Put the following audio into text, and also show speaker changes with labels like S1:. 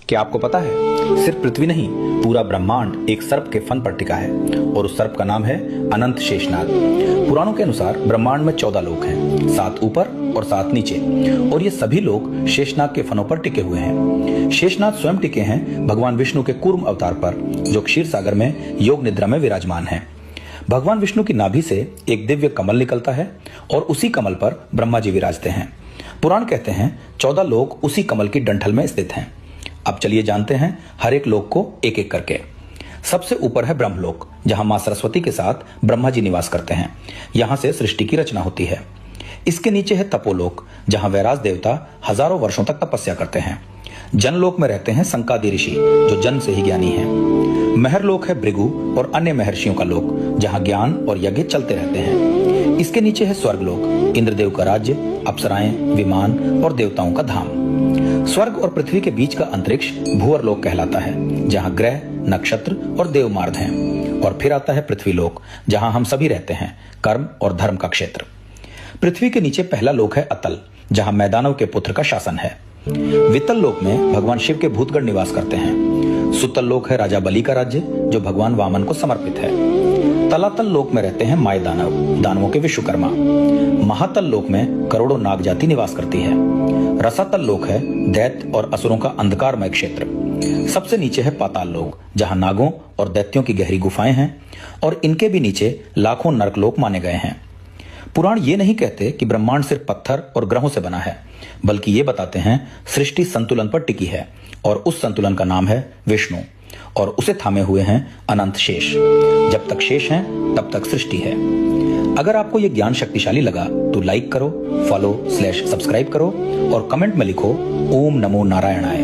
S1: क्या आपको पता है, सिर्फ पृथ्वी नहीं, पूरा ब्रह्मांड एक सर्प के फन पर टिका है और उस सर्प का नाम है अनंत शेषनाग। पुराणों के अनुसार ब्रह्मांड में 14 लोक हैं, 7 ऊपर और 7 नीचे, और ये सभी लोग शेषनाग के फनों पर टिके हुए हैं। शेषनाग स्वयं टिके हैं भगवान विष्णु के कूर्म अवतार पर, जो क्षीर सागर में योग निद्रा में विराजमान है। भगवान विष्णु की नाभि से एक दिव्य कमल निकलता है और उसी कमल पर ब्रह्मा जी विराजते हैं। पुराण कहते हैं 14 लोक उसी कमल की डंठल में स्थित हैं। अब चलिए जानते हैं हर एक लोक को एक एक करके। सबसे ऊपर है ब्रह्मलोक, जहां मां सरस्वती के साथ ब्रह्मा जी निवास करते हैं। यहां से सृष्टि की रचना होती है। इसके नीचे है तपोलोक, जहां वैराज देवता हजारों वर्षों तक तपस्या करते हैं। जनलोक में रहते हैं संकादि ऋषि, जो जन्म से ही ज्ञानी हैं। महरलोक है भृगु और अन्य महर्षियों का लोक, जहां ज्ञान और यज्ञ चलते रहते हैं। इसके नीचे है स्वर्गलोक, इंद्रदेव का राज्य, अप्सराएं, विमान और देवताओं का धाम। स्वर्ग और पृथ्वी के बीच का अंतरिक्ष भूअरलोक कहलाता है, जहां ग्रह, नक्षत्र और देवमार्ग हैं। और फिर आता है पृथ्वीलोक, जहां हम सभी रहते हैं, कर्म और धर्म का क्षेत्र। पृथ्वी के नीचे पहला लोक है अतल, जहां मैदानव के पुत्र का शासन है। वितल लोक में भगवान शिव के भूतगण निवास करते हैं। सुतल लोक है राजा बलि का राज्य, जो भगवान वामन को समर्पित है। तलातल लोक में रहते हैं माय दानव, दानवों के विश्वकर्मा। महातल लोक में करोड़ों नाग जाति निवास करती है। रसातल लोक है दैत्य और असुरों का अंधकारमय क्षेत्र। सबसे नीचे है पाताल लोक, जहां नागों और दैत्यों की गहरी गुफाएं हैं, और इनके भी नीचे लाखों नरकलोक माने गए हैं। पुराण ये नहीं कहते कि ब्रह्मांड सिर्फ पत्थर और ग्रहों से बना है, बल्कि ये बताते हैं सृष्टि संतुलन पर टिकी है, और उस संतुलन का नाम है विष्णु, और उसे थामे हुए हैं अनंत शेष। जब तक शेष हैं, तब तक सृष्टि है। अगर आपको यह ज्ञान शक्तिशाली लगा तो लाइक करो, फॉलो/सब्सक्राइब करो और कमेंट में लिखो ओम नमो नारायणाय।